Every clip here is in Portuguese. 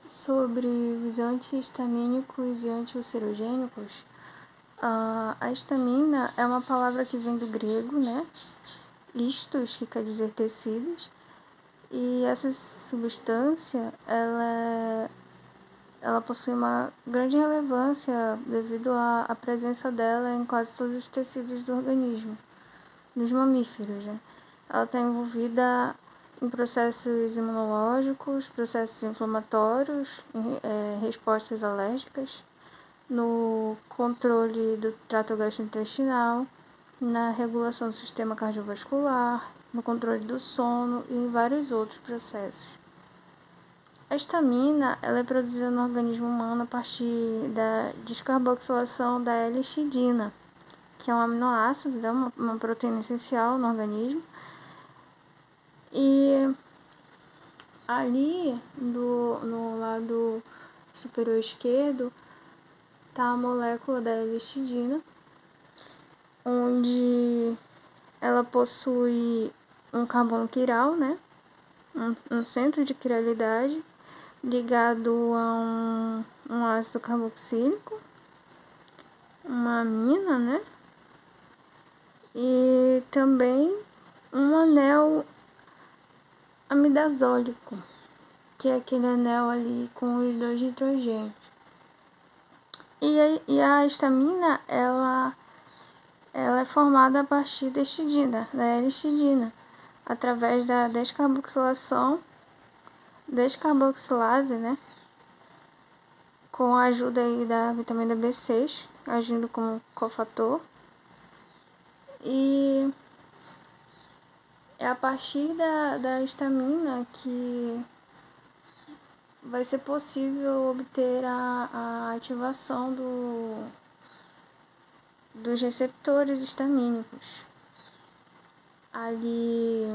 Sobre os antihistamínicos e antiulcerogênicos, a histamina é uma palavra que vem do grego, né? Histos, que quer dizer tecidos, e essa substância, ela possui uma grande relevância devido à presença dela em quase todos os tecidos do organismo, nos mamíferos, né? Ela está envolvida em processos imunológicos, processos inflamatórios, respostas alérgicas, no controle do trato gastrointestinal, na regulação do sistema cardiovascular, no controle do sono e em vários outros processos. A histamina ela é produzida no organismo humano a partir da descarboxilação da L-histidina, que é um aminoácido, uma proteína essencial no organismo. E ali, no lado superior esquerdo, está a molécula da L-histidina, onde ela possui um carbono quiral, né? Um centro de quiralidade ligado a um ácido carboxílico, uma amina, né? E também um anel amidazólico, que é aquele anel ali com os dois hidrogênios. E a histamina, ela é formada a partir da histidina, da L-histidina, através da descarboxilase, né? Com a ajuda aí da vitamina B6, agindo como cofator. E é a partir da histamina que vai ser possível obter a ativação dos receptores histamínicos. Ali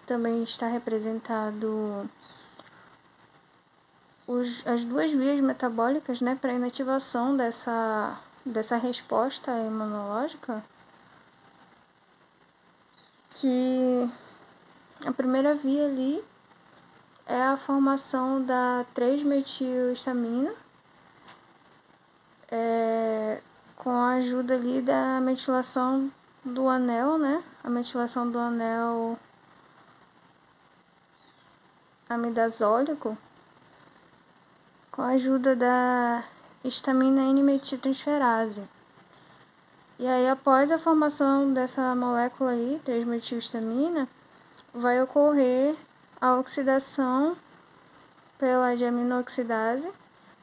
também está representado as duas vias metabólicas, né, para inativação dessa resposta imunológica, que a primeira via ali é a formação da 3-metilhistamina, com a ajuda ali da metilação do anel, né? A metilação do anel amidazólico, com a ajuda da histamina N-metiltransferase. E aí, após a formação dessa molécula aí, 3-metilhistamina, vai ocorrer a oxidação pela diaminoxidase,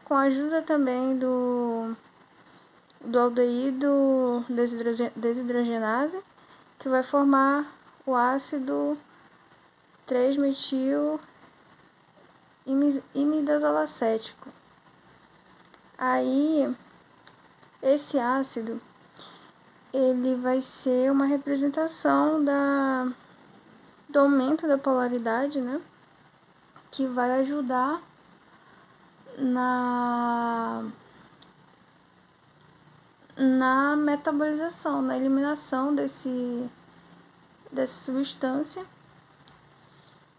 com a ajuda também do aldeído desidrogenase, que vai formar o ácido 3-metil imidazolacético. Aí, esse ácido, ele vai ser uma representação do aumento da polaridade, né? Que vai ajudar na metabolização, na eliminação dessa substância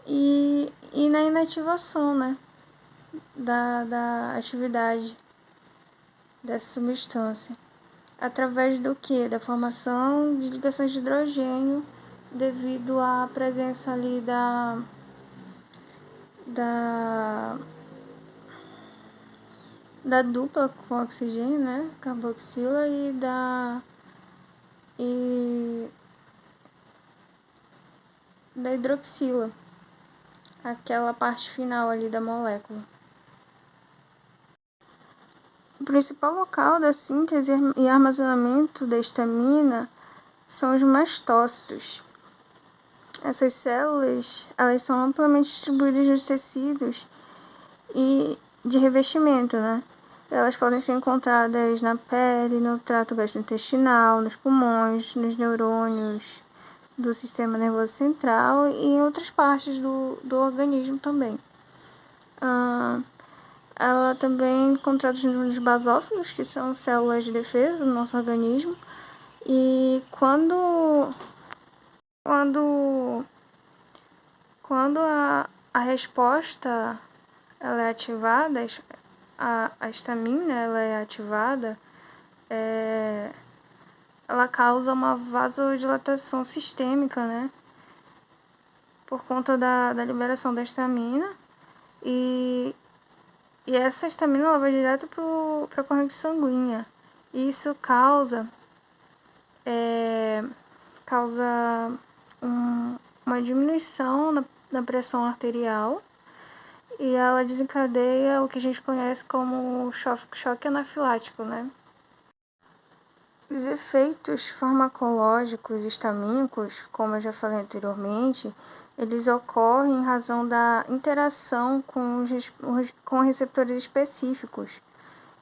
e na inativação, né, da atividade dessa substância. Através do que? Da formação de ligações de hidrogênio devido à presença ali da dupla com oxigênio, né, carboxila, e da hidroxila, aquela parte final ali da molécula. O principal local da síntese e armazenamento da histamina são os mastócitos. Essas células, elas são amplamente distribuídas nos tecidos e de revestimento, né? Elas podem ser encontradas na pele, no trato gastrointestinal, nos pulmões, nos neurônios do sistema nervoso central e em outras partes do organismo também. Ela também é encontrada nos basófilos, que são células de defesa do nosso organismo. E quando a resposta ela é ativada, a histamina ela é ativada, ela causa uma vasodilatação sistêmica, né? Por conta da liberação da histamina. E essa histamina ela vai direto para a corrente sanguínea. E isso causa uma diminuição na pressão arterial e ela desencadeia o que a gente conhece como choque anafilático, né? Os efeitos farmacológicos histamínicos, como eu já falei anteriormente, eles ocorrem em razão da interação com receptores específicos,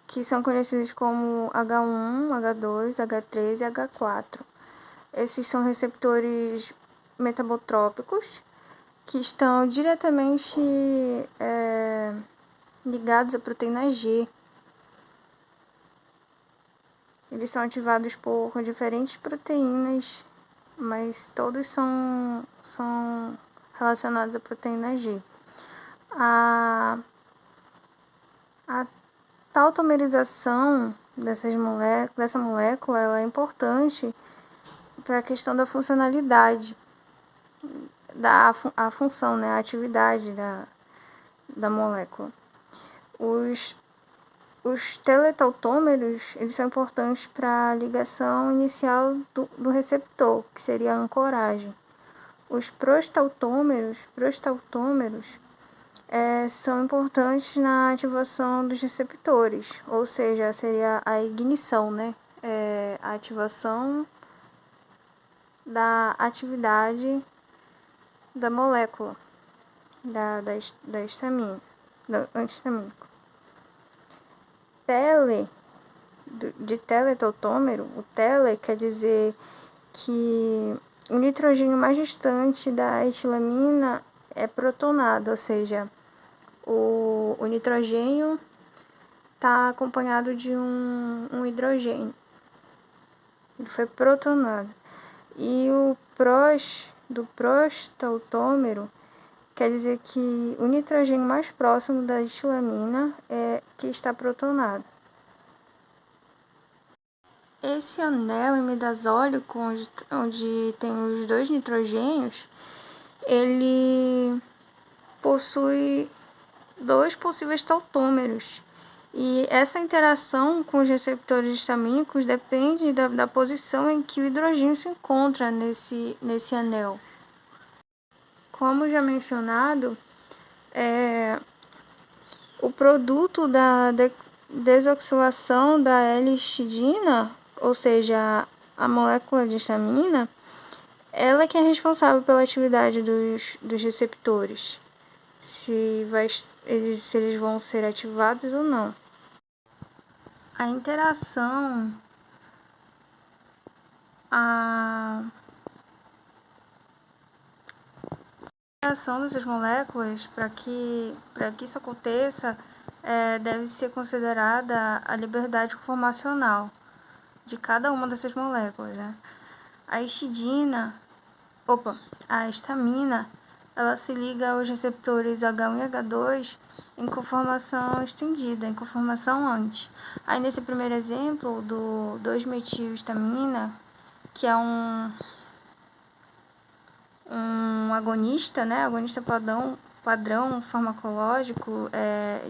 que são conhecidos como H1, H2, H3 e H4. Esses são receptores metabotrópicos que estão diretamente ligados à proteína G. Eles são ativados por diferentes proteínas, mas todos são relacionados à proteína G. A tautomerização dessa molécula ela é importante para a questão da funcionalidade, a função, né, a atividade da molécula. Os teletautômeros, eles são importantes para a ligação inicial do receptor, que seria a ancoragem. Os prostautômeros são importantes na ativação dos receptores, ou seja, seria a ignição, né? A ativação da atividade da molécula, da histamina, do antihistamínico. De teletautômero, o tele quer dizer que o nitrogênio mais distante da etilamina é protonado, ou seja, o nitrogênio está acompanhado de um hidrogênio. Ele foi protonado. E o do prostautômero quer dizer que o nitrogênio mais próximo da etilamina é que está protonado. Esse anel imidazólico, onde tem os dois nitrogênios, ele possui dois possíveis tautômeros. E essa interação com os receptores histamínicos depende da posição em que o hidrogênio se encontra nesse anel. Como já mencionado, o produto da desoxilação da L-histidina, ou seja, a molécula de histamina, ela que é responsável pela atividade dos receptores, se eles vão ser ativados ou não. A interação dessas moléculas, para que isso aconteça, deve ser considerada a liberdade conformacional de cada uma dessas moléculas, né? A histamina, ela se liga aos receptores H1 e H2 em conformação estendida, em conformação anti. Aí nesse primeiro exemplo do 2-metilhistamina, que é um agonista, né? Agonista padrão farmacológico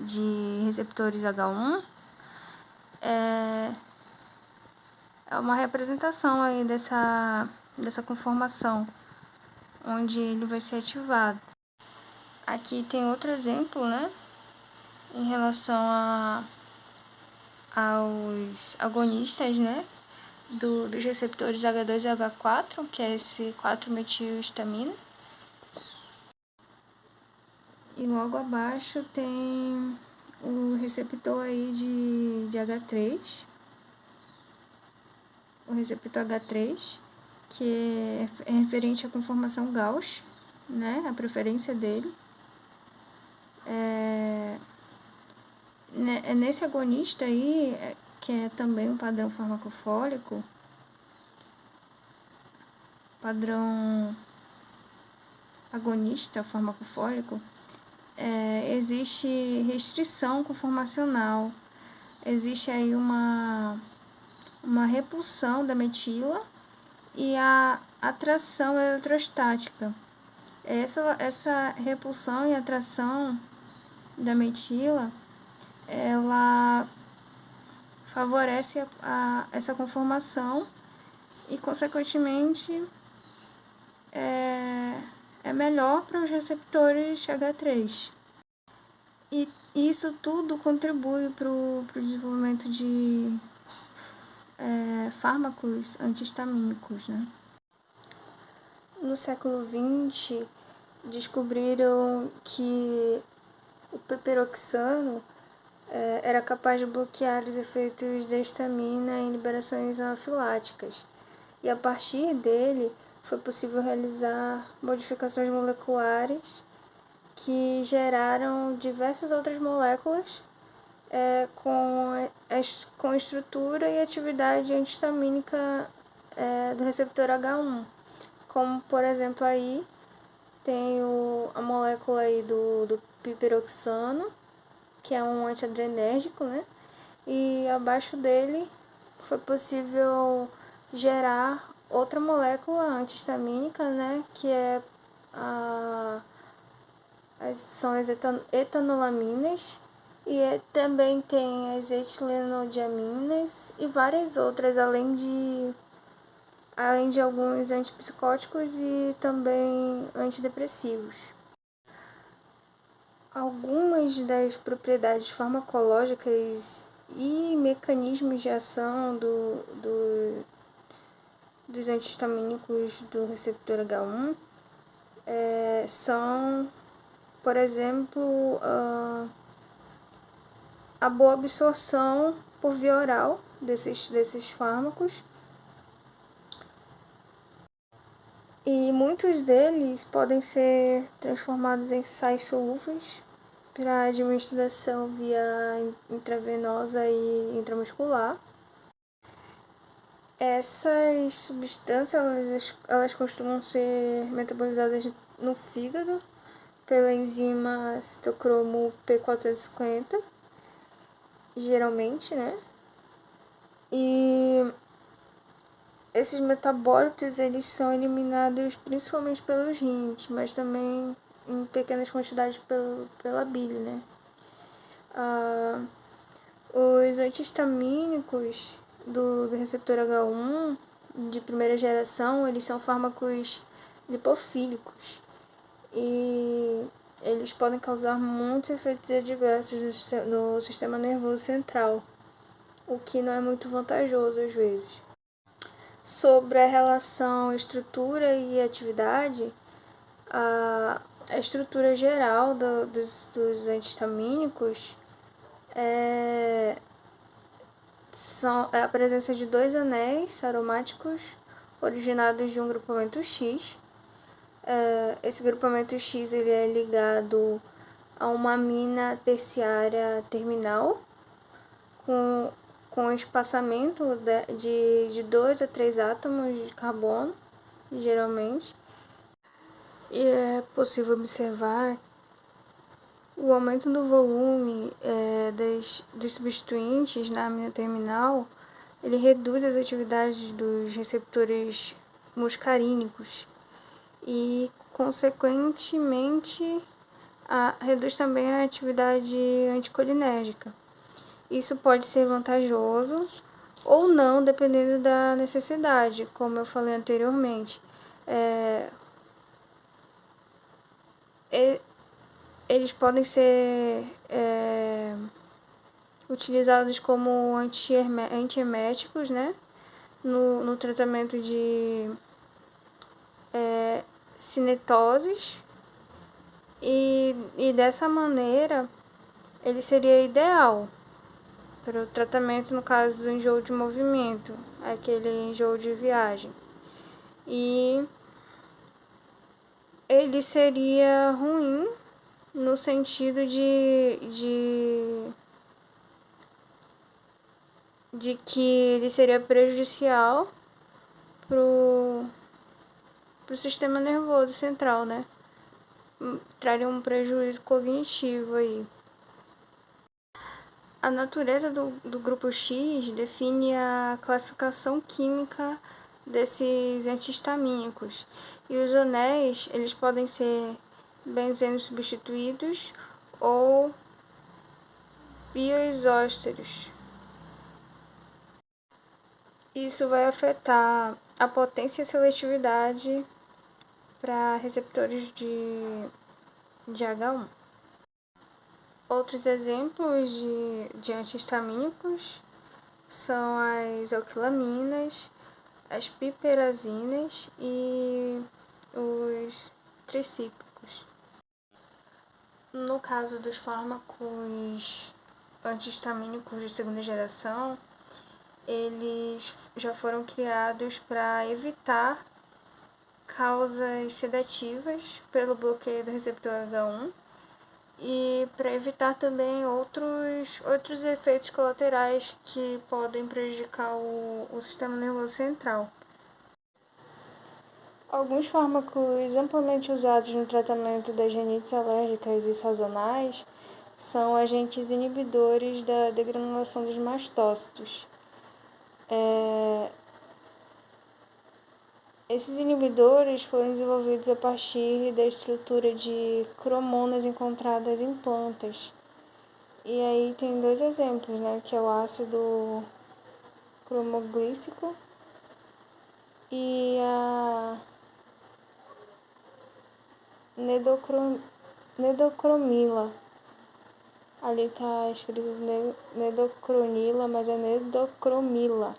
de receptores H1, é uma representação aí dessa conformação, onde ele vai ser ativado. Aqui tem outro exemplo, né? Em relação aos agonistas, né? Dos receptores H2 e H4, que é esse 4-metilhistamina. E logo abaixo tem o receptor aí de H3, o receptor H3, que é referente à conformação Gauss, né, a preferência dele. Nesse agonista aí, que é também um padrão farmacofólico, padrão agonista farmacofólico, existe restrição conformacional, existe aí uma repulsão da metila e a atração eletrostática. Essa repulsão e atração da metila, ela favorece essa conformação e, consequentemente, é melhor para os receptores H3. E isso tudo contribui para o desenvolvimento de fármacos antihistamínicos, né? No século XX, descobriram que o peperoxano era capaz de bloquear os efeitos da histamina em liberações anafiláticas. E a partir dele foi possível realizar modificações moleculares que geraram diversas outras moléculas com estrutura e atividade antihistamínica do receptor H1. Como, por exemplo, aí tem a molécula aí do piperoxano, que é um antiadrenérgico, né? E abaixo dele foi possível gerar outra molécula antihistamínica, né? Que são as etanolaminas. E também tem as etilenodiaminas e várias outras, além de alguns antipsicóticos e também antidepressivos. Algumas das propriedades farmacológicas e mecanismos de ação dos antihistamínicos do receptor H1 são, por exemplo, a boa absorção por via oral desses fármacos. E muitos deles podem ser transformados em sais solúveis para administração via intravenosa e intramuscular. Essas substâncias elas costumam ser metabolizadas no fígado pela enzima citocromo P450, geralmente, né? E esses metabólitos eles são eliminados principalmente pelos rins, mas também em pequenas quantidades pela bile, né? Os antihistamínicos do receptor H1 de primeira geração, eles são fármacos lipofílicos e eles podem causar muitos efeitos adversos no sistema nervoso central, o que não é muito vantajoso às vezes. Sobre a relação estrutura e atividade, a estrutura geral dos antihistamínicos é a presença de 2 anéis aromáticos originados de um grupamento X. Esse grupamento X ele é ligado a uma amina terciária terminal com espaçamento de 2 a 3 átomos de carbono, geralmente. E é possível observar o aumento do volume dos substituintes na amina terminal. Ele reduz as atividades dos receptores muscarínicos e, consequentemente, reduz também a atividade anticolinérgica. Isso pode ser vantajoso ou não, dependendo da necessidade, como eu falei anteriormente. Eles podem ser utilizados como antieméticos, né? No tratamento de cinetoses e dessa maneira ele seria ideal para o tratamento no caso do enjoo de movimento, aquele enjoo de viagem. E ele seria ruim no sentido de que ele seria prejudicial pro sistema nervoso central, né? trariam um prejuízo cognitivo aí. A natureza do grupo X define a classificação química desses antihistamínicos. E os anéis, eles podem ser benzenos substituídos ou bioisósteros. Isso vai afetar a potência e a seletividade para receptores de H1. Outros exemplos de antihistamínicos são as alquilaminas, as piperazinas e os tricíclicos. No caso dos fármacos antihistamínicos de segunda geração, eles já foram criados para evitar causas sedativas pelo bloqueio do receptor H1 e para evitar também outros efeitos colaterais que podem prejudicar o sistema nervoso central. Alguns fármacos amplamente usados no tratamento das rinites alérgicas e sazonais são agentes inibidores da degranulação dos mastócitos. Esses inibidores foram desenvolvidos a partir da estrutura de cromonas encontradas em plantas. E aí tem dois exemplos, né, que é o ácido cromoglícico e a nedocromila. Ali tá escrito nedocronila, mas é nedocromila.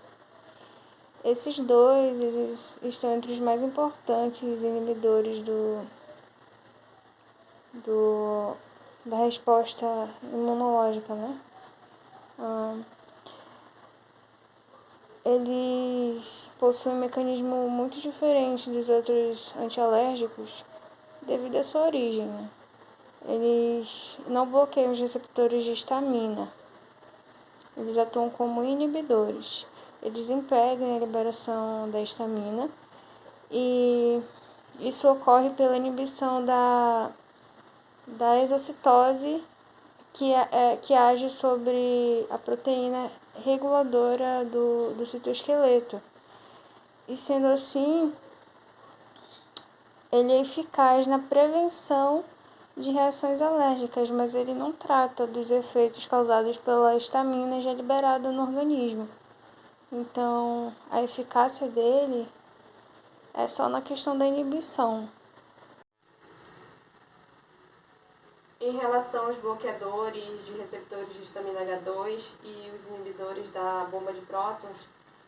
Esses dois, eles estão entre os mais importantes inibidores da resposta imunológica, né? Eles possuem um mecanismo muito diferente dos outros antialérgicos devido à sua origem, né? Eles não bloqueiam os receptores de histamina. Eles atuam como inibidores. Eles impedem a liberação da histamina e isso ocorre pela inibição da exocitose que age sobre a proteína reguladora do citoesqueleto. E sendo assim, ele é eficaz na prevenção de reações alérgicas, mas ele não trata dos efeitos causados pela histamina já liberada no organismo. Então, a eficácia dele é só na questão da inibição. Em relação aos bloqueadores de receptores de histamina H2 e os inibidores da bomba de prótons,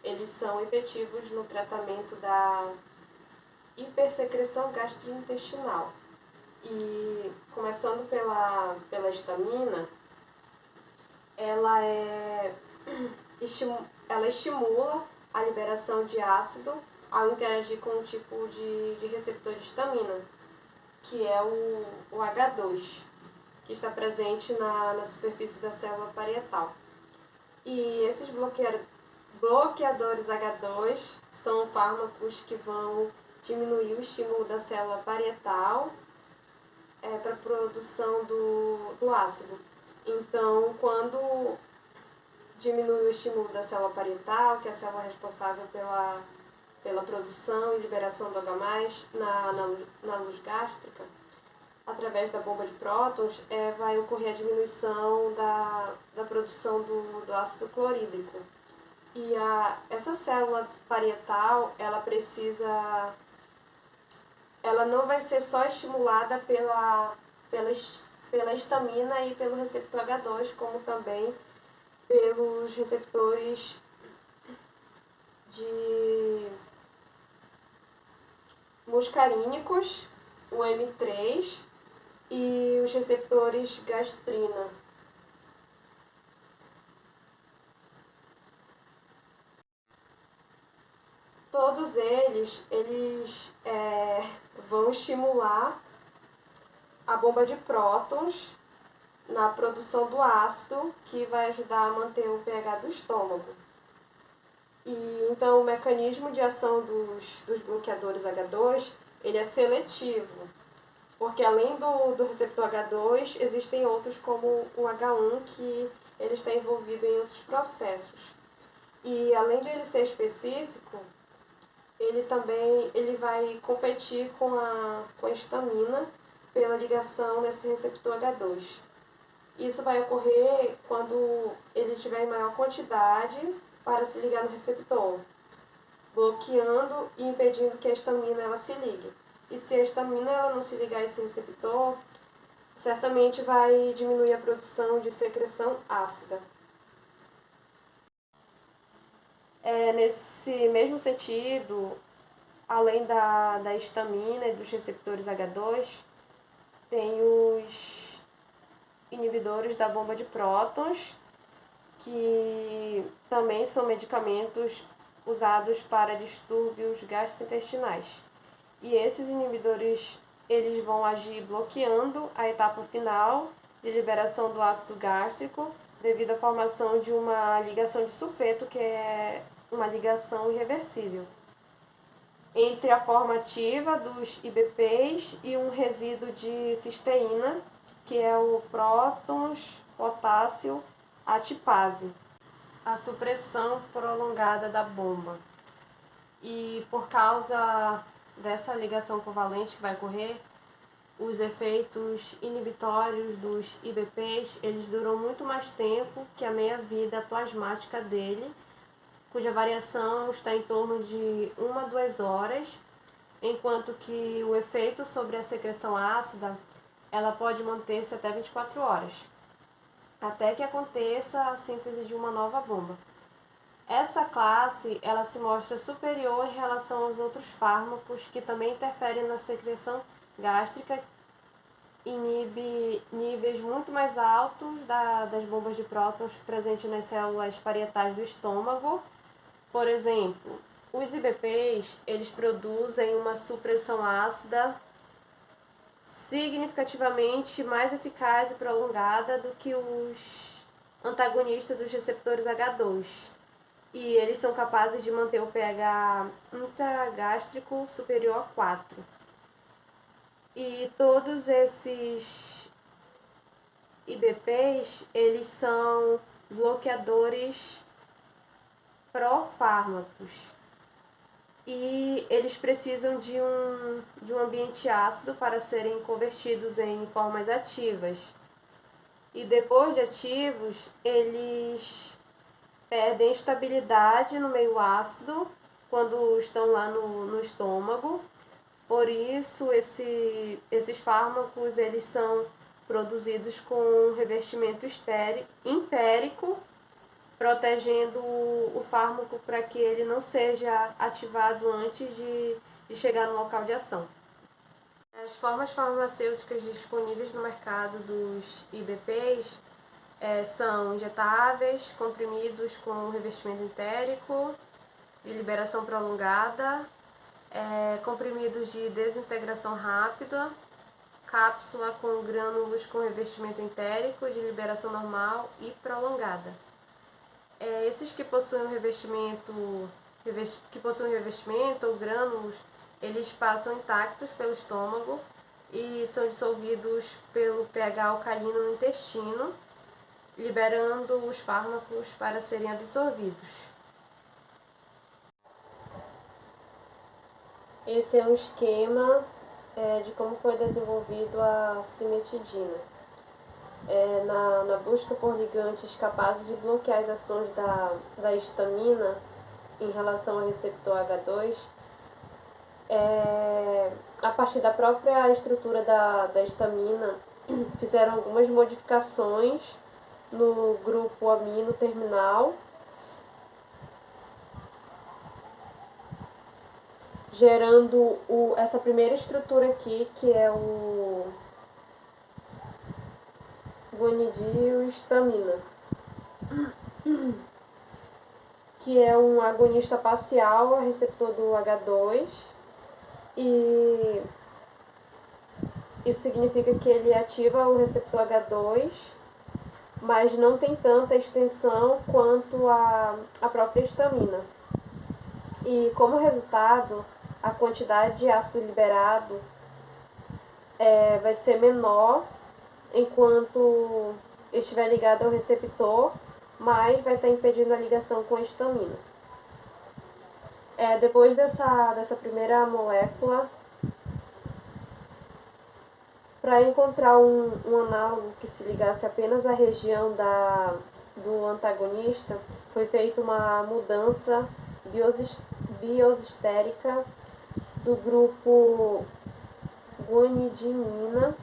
eles são efetivos no tratamento da hipersecreção gastrointestinal. E começando pela histamina, ela estimula a liberação de ácido ao interagir com um tipo de receptor de histamina, que é o H2, que está presente na superfície da célula parietal. E esses bloqueadores H2 são fármacos que vão diminuir o estímulo da célula parietal para a produção do ácido. Então, quando diminui o estímulo da célula parietal, que é a célula responsável pela produção e liberação do H+, na luz gástrica, através da bomba de prótons, vai ocorrer a diminuição da produção do ácido clorídrico. E essa célula parietal, ela não vai ser só estimulada pela histamina e pelo receptor H2, como também pelos receptores de muscarínicos, o M3 e os receptores gastrina. Todos eles vão estimular a bomba de prótons na produção do ácido, que vai ajudar a manter o pH do estômago. E então o mecanismo de ação dos bloqueadores H2, ele é seletivo. porque além do receptor H2, existem outros como o H1, que ele está envolvido em outros processos. E além de ele ser específico, ele vai competir com a histamina pela ligação desse receptor H2. Isso vai ocorrer quando ele tiver em maior quantidade para se ligar no receptor, bloqueando e impedindo que a histamina ela se ligue. E se a histamina ela não se ligar a esse receptor, certamente vai diminuir a produção de secreção ácida. Nesse mesmo sentido, além da histamina e dos receptores H2, tem os inibidores da bomba de prótons, que também são medicamentos usados para distúrbios gastrointestinais. E esses inibidores eles vão agir bloqueando a etapa final de liberação do ácido gástrico devido à formação de uma ligação de sulfeto, que é uma ligação irreversível, entre a forma ativa dos IBPs e um resíduo de cisteína, que é o prótons potássio atipase, a supressão prolongada da bomba. E por causa dessa ligação covalente que vai ocorrer, os efeitos inibitórios dos IBPs, eles duram muito mais tempo que a meia-vida plasmática dele, cuja variação está em torno de 1 a 2 horas, enquanto que o efeito sobre a secreção ácida, ela pode manter-se até 24 horas, até que aconteça a síntese de uma nova bomba. Essa classe, ela se mostra superior em relação aos outros fármacos que também interferem na secreção gástrica, inibe níveis muito mais altos das bombas de prótons presentes nas células parietais do estômago. Por exemplo, os IBPs, eles produzem uma supressão ácida significativamente mais eficaz e prolongada do que os antagonistas dos receptores H2. E eles são capazes de manter o pH intragástrico superior a 4. E todos esses IBPs, eles são bloqueadores pró-fármacos. E eles precisam de um ambiente ácido para serem convertidos em formas ativas. E depois de ativos, eles perdem estabilidade no meio ácido quando estão lá no estômago. Por isso, esses fármacos eles são produzidos com um revestimento entérico, protegendo o fármaco para que ele não seja ativado antes de chegar no local de ação. As formas farmacêuticas disponíveis no mercado dos IBPs são injetáveis, comprimidos com revestimento entérico, de liberação prolongada, comprimidos de desintegração rápida, cápsula com grânulos com revestimento entérico, de liberação normal e prolongada. Esses que possuem revestimento ou grânulos, eles passam intactos pelo estômago e são dissolvidos pelo pH alcalino no intestino, liberando os fármacos para serem absorvidos. Esse é um esquema de como foi desenvolvido a cimetidina. Na busca por ligantes capazes de bloquear as ações da histamina em relação ao receptor H2, a partir da própria estrutura da histamina, fizeram algumas modificações no grupo amino terminal, gerando essa primeira estrutura aqui, que é o guanidilhistamina, que é um agonista parcial a receptor do H2, e isso significa que ele ativa o receptor H2, mas não tem tanta extensão quanto a própria histamina. E como resultado, a quantidade de ácido liberado vai ser menor enquanto estiver ligado ao receptor, mas vai estar impedindo a ligação com a histamina. Depois dessa primeira molécula, para encontrar um análogo que se ligasse apenas à região do antagonista, foi feita uma mudança biosestérica do grupo guanidinina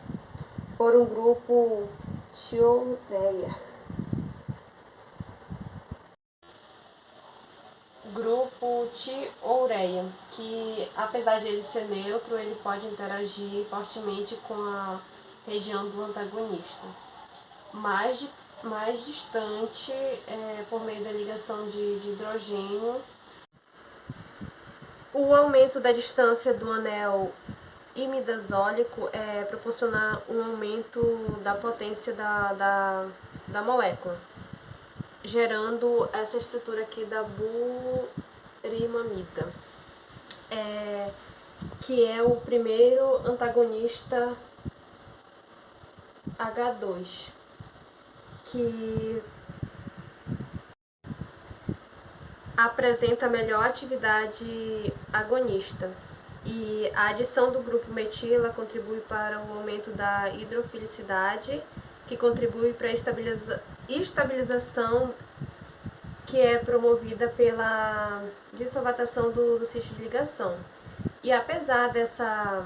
por um grupo tioureia. Grupo tioureia, que apesar de ele ser neutro, ele pode interagir fortemente com a região do antagonista. Mais distante, por meio da ligação de hidrogênio, o aumento da distância do anel imidazólico proporciona um aumento da potência da molécula, gerando essa estrutura aqui da burimamida, que é o primeiro antagonista H2, que apresenta melhor atividade agonista. E a adição do grupo metila contribui para o aumento da hidrofilicidade, que contribui para a estabilização que é promovida pela dissolvatação do cisto de ligação. E apesar dessa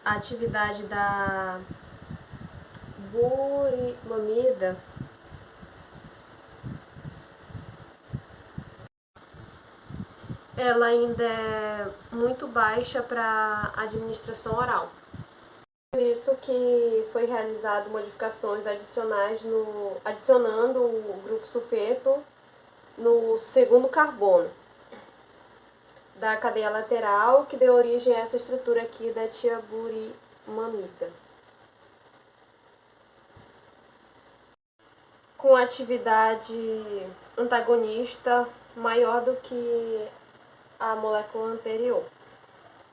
atividade da burimamida, ela ainda é muito baixa para administração oral. Por isso que foi realizado modificações adicionais adicionando o grupo sulfeto no segundo carbono da cadeia lateral, que deu origem a essa estrutura aqui da tiaburimamida. Com atividade antagonista maior do que a molécula anterior.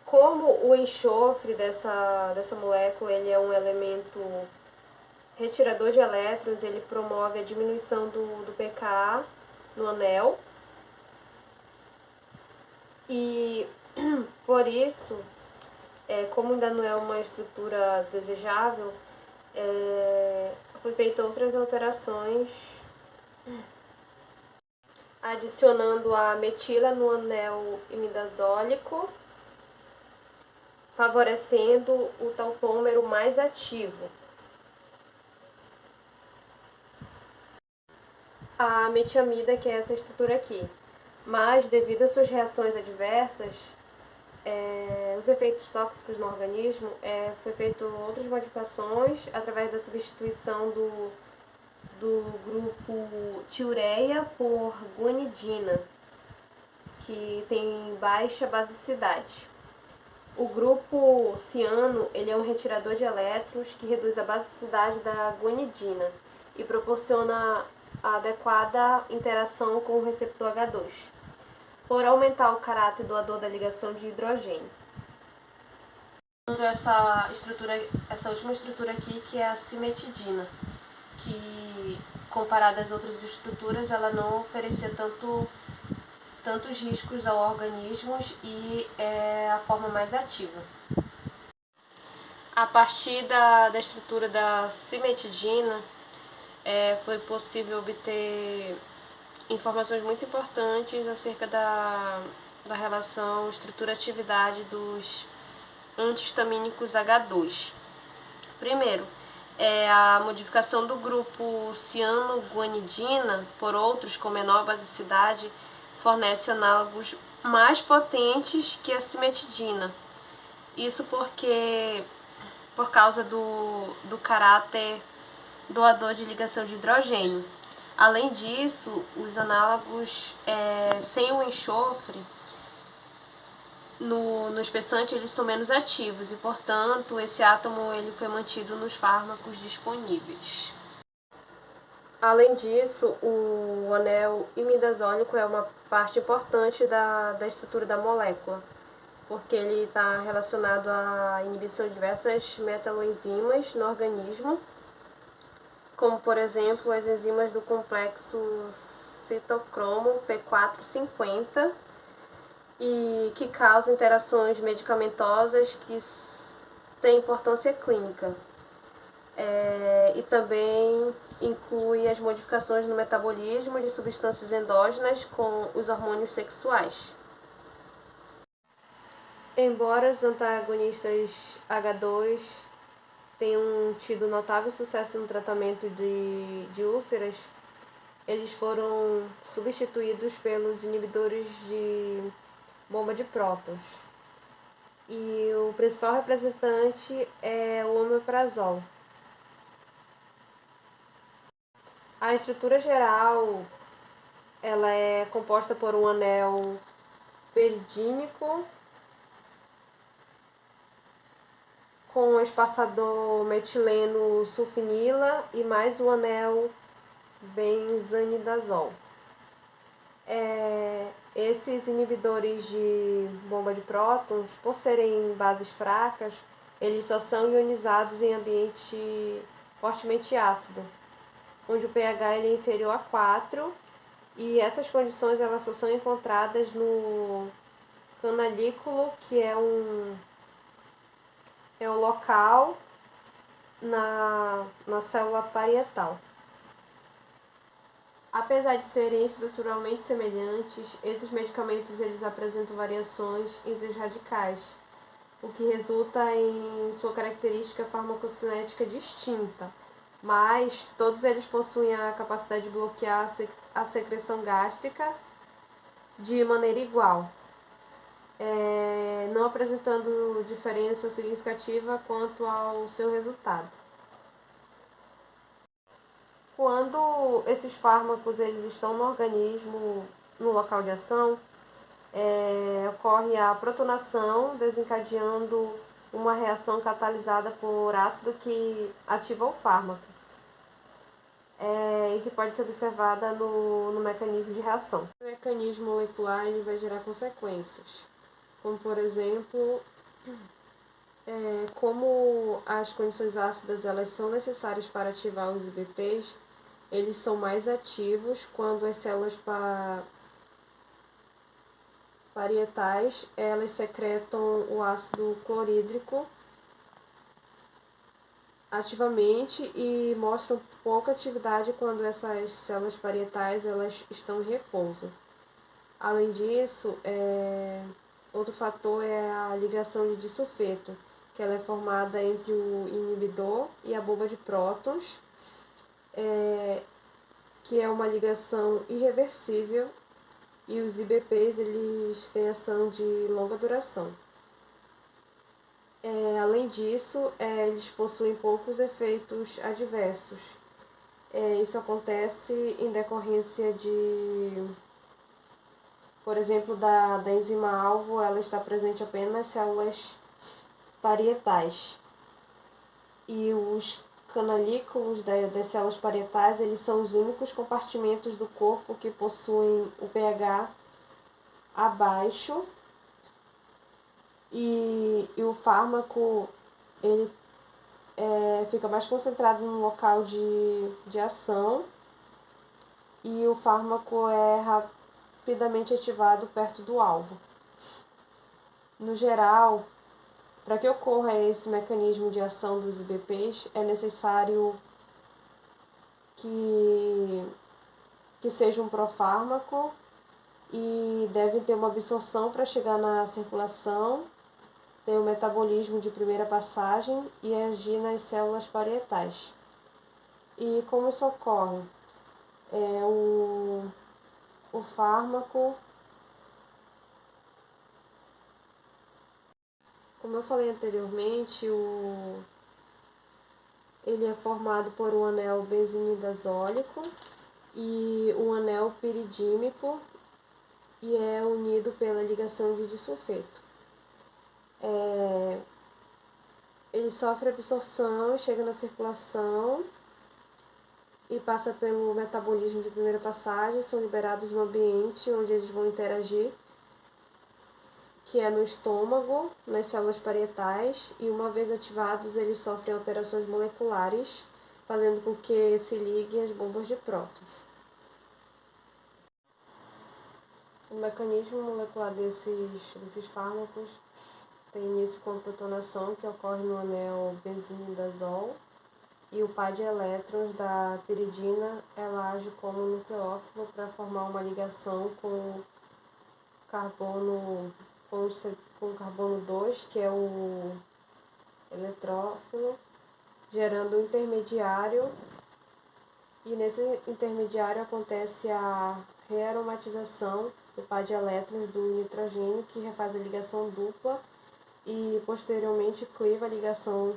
Como o enxofre dessa molécula ele é um elemento retirador de elétrons, ele promove a diminuição do pKa no anel. E por isso, como ainda não é uma estrutura desejável, foi feita outras alterações, adicionando a metila no anel imidazólico, favorecendo o tautômero mais ativo. A metiamida, que é essa estrutura aqui. Mas, devido às suas reações adversas, os efeitos tóxicos no organismo, foi feito outras modificações através da substituição do grupo tioureia por guanidina, que tem baixa basicidade. O grupo ciano ele é um retirador de elétrons que reduz a basicidade da guanidina e proporciona a adequada interação com o receptor H2, por aumentar o caráter doador da ligação de hidrogênio. Essa última estrutura aqui, que é a cimetidina, que comparada às outras estruturas, ela não oferecia tantos riscos ao organismo e é a forma mais ativa. A partir da estrutura da cimetidina, foi possível obter informações muito importantes acerca da relação estrutura-atividade dos antihistamínicos H2. Primeiro, a modificação do grupo cianoguanidina por outros com menor basicidade fornece análogos mais potentes que a cimetidina. Isso por causa do caráter doador de ligação de hidrogênio. Além disso, os análogos sem o enxofre no espessante eles são menos ativos e, portanto, esse átomo ele foi mantido nos fármacos disponíveis. Além disso, o anel imidazólico é uma parte importante da estrutura da molécula, porque ele está relacionado à inibição de diversas metaloenzimas no organismo, como, por exemplo, as enzimas do complexo citocromo P450, e que causam interações medicamentosas que têm importância clínica. E também inclui as modificações no metabolismo de substâncias endógenas com os hormônios sexuais. Embora os antagonistas H2 tenham tido notável sucesso no tratamento de úlceras, eles foram substituídos pelos inibidores de bomba de prótons. E o principal representante é o omeprazol. A estrutura geral ela é composta por um anel peridínico com o espaçador metileno sulfinila e mais o anel benzanidazol. Esses inibidores de bomba de prótons, por serem bases fracas, eles só são ionizados em ambiente fortemente ácido, onde o pH ele é inferior a 4, e essas condições elas só são encontradas no canalículo, que é um local na célula parietal. Apesar de serem estruturalmente semelhantes, esses medicamentos eles apresentam variações em seus radicais, o que resulta em sua característica farmacocinética distinta, mas todos eles possuem a capacidade de bloquear a secreção gástrica de maneira igual, não apresentando diferença significativa quanto ao seu resultado. Quando esses fármacos eles estão no organismo, no local de ação, ocorre a protonação, desencadeando uma reação catalisada por ácido que ativa o fármaco, e que pode ser observada no mecanismo de reação. O mecanismo molecular ele vai gerar consequências, como por exemplo, como as condições ácidas elas são necessárias para ativar os IBPs, eles são mais ativos quando as células parietais elas secretam o ácido clorídrico ativamente e mostram pouca atividade quando essas células parietais elas estão em repouso. Além disso, outro fator é a ligação de disulfeto, que ela é formada entre o inibidor e a bomba de prótons, que é uma ligação irreversível, e os IBPs eles têm ação de longa duração. Além disso, eles possuem poucos efeitos adversos. Isso acontece em decorrência de, por exemplo, da enzima-alvo, ela está presente apenas nas células parietais. E os canalículos das células parietais, eles são os únicos compartimentos do corpo que possuem o pH abaixo, e o fármaco ele fica mais concentrado no local de ação, e o fármaco é rapidamente ativado perto do alvo. No geral, para que ocorra esse mecanismo de ação dos IBPs, é necessário que seja um profármaco e deve ter uma absorção para chegar na circulação, ter o metabolismo de primeira passagem e agir nas células parietais. E como isso ocorre? O fármaco, como eu falei anteriormente, ele é formado por um anel benzinidazólico e um anel piridímico, e é unido pela ligação de disulfeto. Ele sofre absorção, chega na circulação e passa pelo metabolismo de primeira passagem, são liberados no ambiente onde eles vão interagir, que é no estômago, nas células parietais, e uma vez ativados eles sofrem alterações moleculares, fazendo com que se liguem às bombas de prótons. O mecanismo molecular desses fármacos tem início com a protonação, que ocorre no anel benzimidazol, e o par de elétrons da piridina ela age como nucleófilo para formar uma ligação com carbono com carbono 2, que é o eletrófilo, gerando um intermediário, e nesse intermediário acontece a rearomatização do par de elétrons do nitrogênio, que refaz a ligação dupla e posteriormente cliva a ligação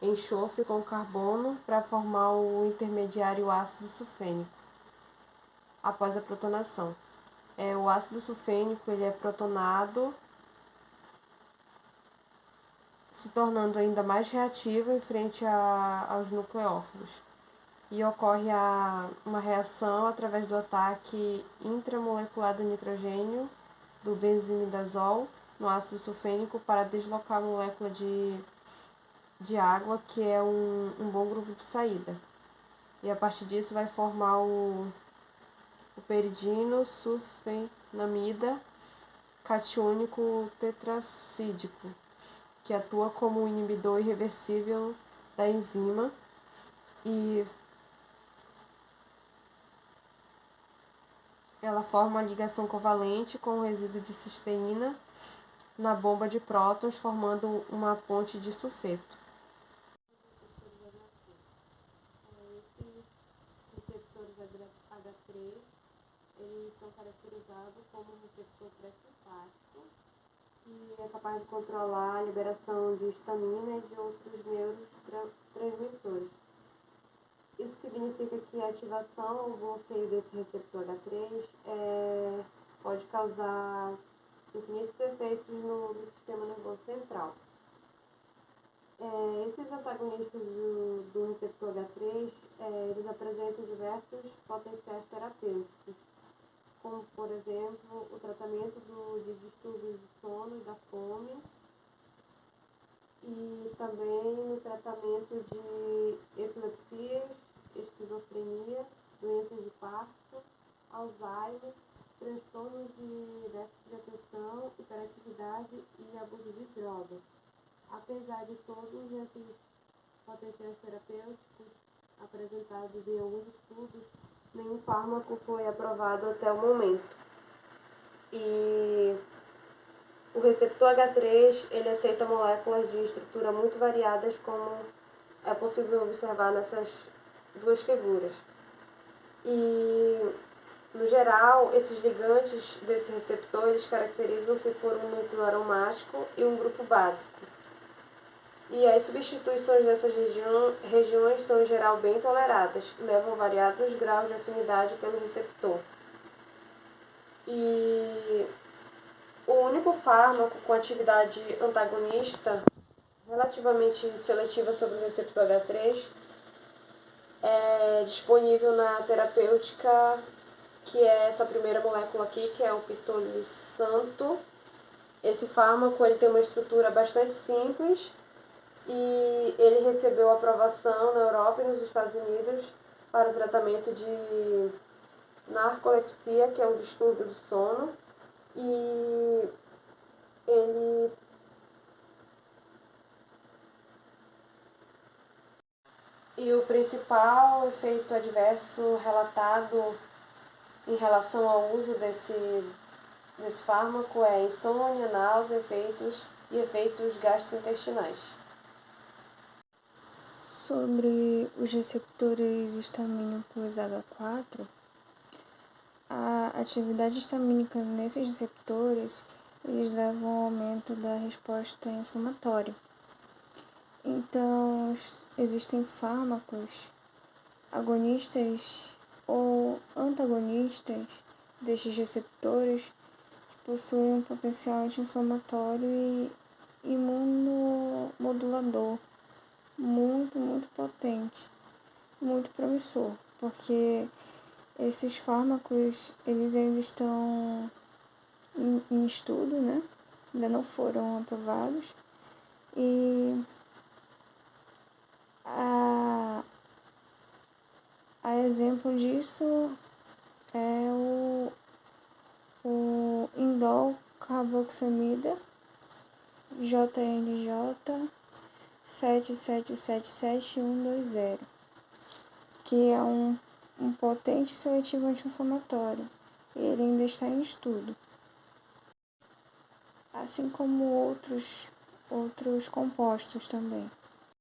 enxofre com carbono para formar o intermediário ácido sulfênico após a protonação. O ácido sulfênico ele é protonado, se tornando ainda mais reativo em frente aos nucleófilos. E ocorre uma reação através do ataque intramolecular do nitrogênio, do benzimidazol, no ácido sulfênico para deslocar a molécula de água, que é um bom grupo de saída. E a partir disso vai formar o peridino sulfenamida catiônico tetracídico, que atua como um inibidor irreversível da enzima e ela forma uma ligação covalente com o resíduo de cisteína na bomba de prótons, formando uma ponte de sulfeto. Esses receptores H3 eles são caracterizados como um receptor pré-simpático, que é capaz de controlar a liberação de histamina e de outros neurotransmissores. Isso significa que a ativação ou bloqueio desse receptor H3 pode causar infinitos efeitos no sistema nervoso central. Esses antagonistas do receptor H3, eles apresentam diversos potenciais terapêuticos, como, por exemplo, o tratamento de distúrbios de sono e da fome, e também no tratamento de epilepsias, esquizofrenia, doenças de Parkinson, Alzheimer, transtornos de déficit de atenção, hiperatividade e abuso de drogas. Apesar de todos esses potenciais terapêuticos apresentados em alguns estudos, nenhum fármaco foi aprovado até o momento. E o receptor H3 ele aceita moléculas de estrutura muito variadas, como é possível observar nessas duas figuras. E, no geral, esses ligantes desse receptor eles caracterizam-se por um núcleo aromático e um grupo básico. E as substituições nessas regiões são, em geral, bem toleradas, levam variados graus de afinidade pelo receptor. E o único fármaco com atividade antagonista relativamente seletiva sobre o receptor H3 é disponível na terapêutica, que é essa primeira molécula aqui, que é o pitolissanto. Esse fármaco ele tem uma estrutura bastante simples e ele recebeu aprovação na Europa e nos Estados Unidos para o tratamento de narcolepsia, que é um distúrbio do sono, e o principal efeito adverso relatado em relação ao uso desse fármaco é insônia, náusea, efeitos gastrointestinais. Sobre os receptores histamínicos H4, a atividade histamínica nesses receptores eles levam ao aumento da resposta inflamatória. Então, existem fármacos agonistas ou antagonistas destes receptores que possuem um potencial anti-inflamatório e imunomodulador muito potente, muito promissor, porque esses fármacos eles ainda estão em estudo, né? ainda não foram aprovados. E a exemplo disso é o indol carboxamida, JNJ 7777120, que é um potente seletivo anti-inflamatório. Ele ainda está em estudo, assim como outros compostos também.